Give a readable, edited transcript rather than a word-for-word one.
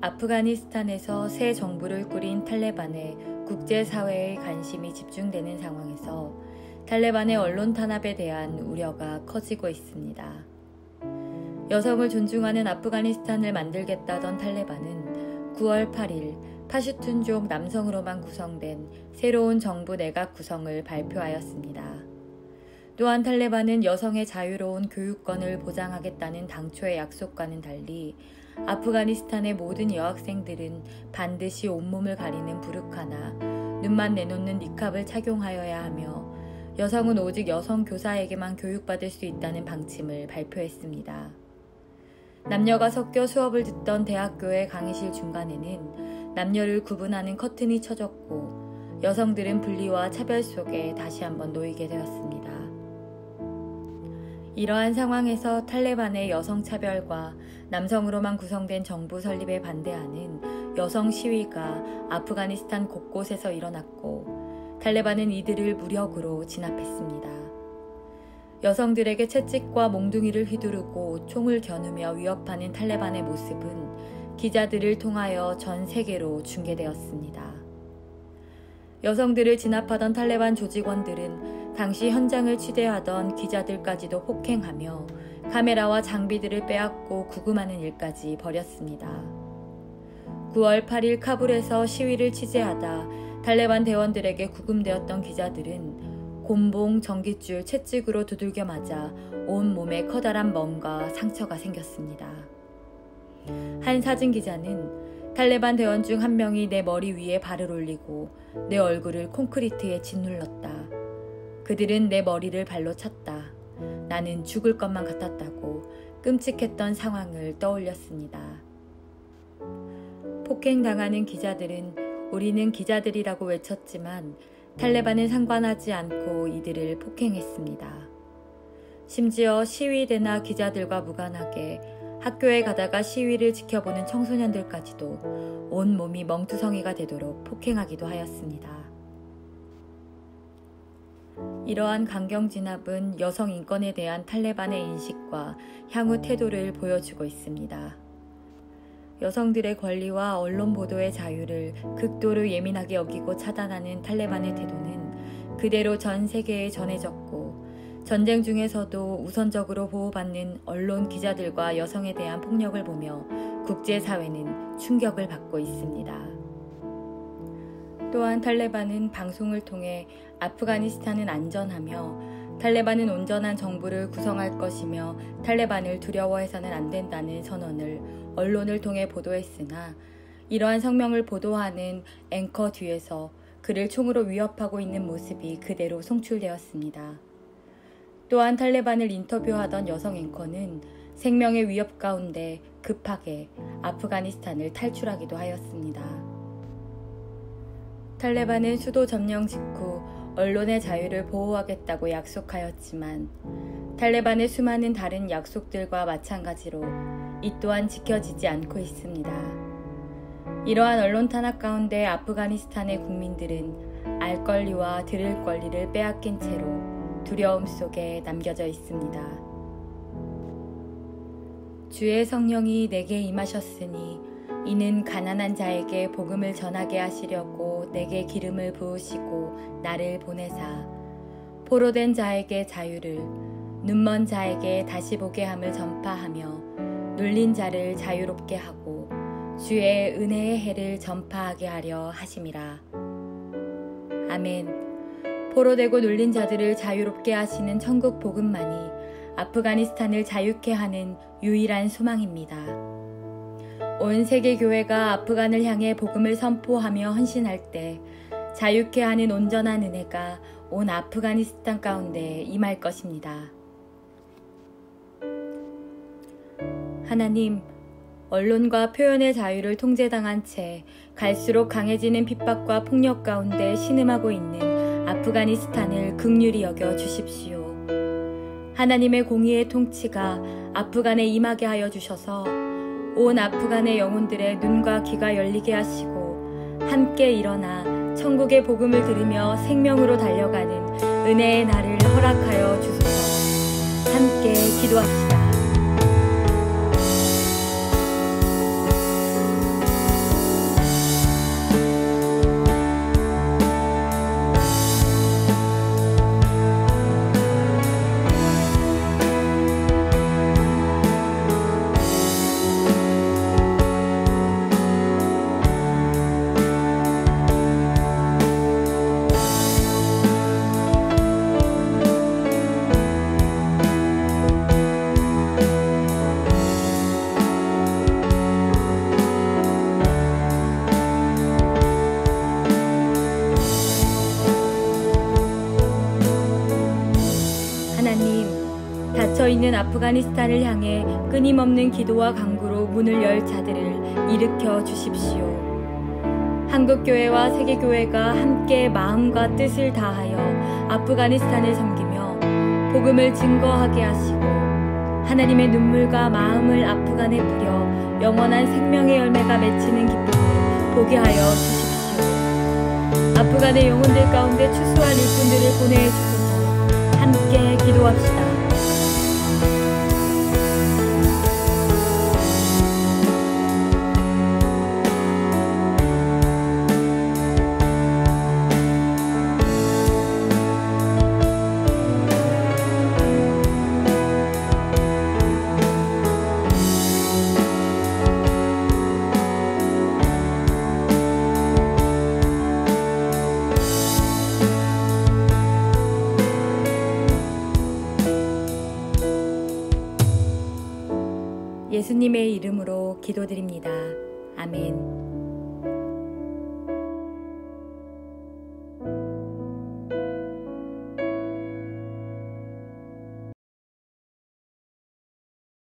아프가니스탄에서 새 정부를 꾸린 탈레반에 국제사회의 관심이 집중되는 상황에서 탈레반의 언론 탄압에 대한 우려가 커지고 있습니다. 여성을 존중하는 아프가니스탄을 만들겠다던 탈레반은 9월 8일 파슈툰족 남성으로만 구성된 새로운 정부 내각 구성을 발표하였습니다. 또한 탈레반은 여성의 자유로운 교육권을 보장하겠다는 당초의 약속과는 달리 아프가니스탄의 모든 여학생들은 반드시 온몸을 가리는 부르카나 눈만 내놓는 니캅을 착용하여야 하며 여성은 오직 여성 교사에게만 교육받을 수 있다는 방침을 발표했습니다. 남녀가 섞여 수업을 듣던 대학교의 강의실 중간에는 남녀를 구분하는 커튼이 쳐졌고 여성들은 분리와 차별 속에 다시 한번 놓이게 되었습니다. 이러한 상황에서 탈레반의 여성 차별과 남성으로만 구성된 정부 설립에 반대하는 여성 시위가 아프가니스탄 곳곳에서 일어났고 탈레반은 이들을 무력으로 진압했습니다. 여성들에게 채찍과 몽둥이를 휘두르고 총을 겨누며 위협하는 탈레반의 모습은 기자들을 통하여 전 세계로 중계되었습니다. 여성들을 진압하던 탈레반 조직원들은 당시 현장을 취재하던 기자들까지도 폭행하며 카메라와 장비들을 빼앗고 구금하는 일까지 벌였습니다. 9월 8일 카불에서 시위를 취재하다 탈레반 대원들에게 구금되었던 기자들은 곤봉, 전깃줄, 채찍으로 두들겨 맞아 온 몸에 커다란 멍과 상처가 생겼습니다. 한 사진 기자는 탈레반 대원 중 한 명이 내 머리 위에 발을 올리고 내 얼굴을 콘크리트에 짓눌렀다. 그들은 내 머리를 발로 찼다. 나는 죽을 것만 같았다고 끔찍했던 상황을 떠올렸습니다. 폭행당하는 기자들은 우리는 기자들이라고 외쳤지만 탈레반은 상관하지 않고 이들을 폭행했습니다. 심지어 시위대나 기자들과 무관하게 학교에 가다가 시위를 지켜보는 청소년들까지도 온 몸이 멍투성이가 되도록 폭행하기도 하였습니다. 이러한 강경 진압은 여성 인권에 대한 탈레반의 인식과 향후 태도를 보여주고 있습니다. 여성들의 권리와 언론 보도의 자유를 극도로 예민하게 여기고 차단하는 탈레반의 태도는 그대로 전 세계에 전해졌고 전쟁 중에서도 우선적으로 보호받는 언론 기자들과 여성에 대한 폭력을 보며 국제사회는 충격을 받고 있습니다. 또한 탈레반은 방송을 통해 아프가니스탄은 안전하며 탈레반은 온전한 정부를 구성할 것이며 탈레반을 두려워해서는 안 된다는 선언을 언론을 통해 보도했으나 이러한 성명을 보도하는 앵커 뒤에서 그를 총으로 위협하고 있는 모습이 그대로 송출되었습니다. 또한 탈레반을 인터뷰하던 여성 앵커는 생명의 위협 가운데 급하게 아프가니스탄을 탈출하기도 하였습니다. 탈레반은 수도 점령 직후 언론의 자유를 보호하겠다고 약속하였지만 탈레반의 수많은 다른 약속들과 마찬가지로 이 또한 지켜지지 않고 있습니다. 이러한 언론 탄압 가운데 아프가니스탄의 국민들은 알 권리와 들을 권리를 빼앗긴 채로 두려움 속에 남겨져 있습니다. 주의 성령이 내게 임하셨으니 이는 가난한 자에게 복음을 전하게 하시려고 내게 기름을 부으시고 나를 보내사 포로된 자에게 자유를 눈먼 자에게 다시 보게 함을 전파하며 눌린 자를 자유롭게 하고 주의 은혜의 해를 전파하게 하려 하심이라. 아멘. 포로되고 눌린 자들을 자유롭게 하시는 천국 복음만이 아프가니스탄을 자유케 하는 유일한 소망입니다. 온 세계 교회가 아프간을 향해 복음을 선포하며 헌신할 때 자유케 하는 온전한 은혜가 온 아프가니스탄 가운데 임할 것입니다. 하나님, 언론과 표현의 자유를 통제당한 채 갈수록 강해지는 핍박과 폭력 가운데 신음하고 있는 아프가니스탄을 긍휼히 여겨 주십시오. 하나님의 공의의 통치가 아프간에 임하게 하여 주셔서 온 아프간의 영혼들의 눈과 귀가 열리게 하시고 함께 일어나 천국의 복음을 들으며 생명으로 달려가는 은혜의 날을 허락하여 주소서. 함께 기도합시다. 있는 아프가니스탄을 향해 끊임없는 기도와 간구로 문을 열 자들을 일으켜 주십시오. 한국교회와 세계교회가 함께 마음과 뜻을 다하여 아프가니스탄을 섬기며 복음을 증거하게 하시고 하나님의 눈물과 마음을 아프간에 뿌려 영원한 생명의 열매가 맺히는 기쁨을 보게 하여 주십시오. 아프간의 영혼들 가운데 추수할 일꾼들을 보내주소서. 함께 기도합시다. 예수님의 이름으로 기도드립니다. 아멘.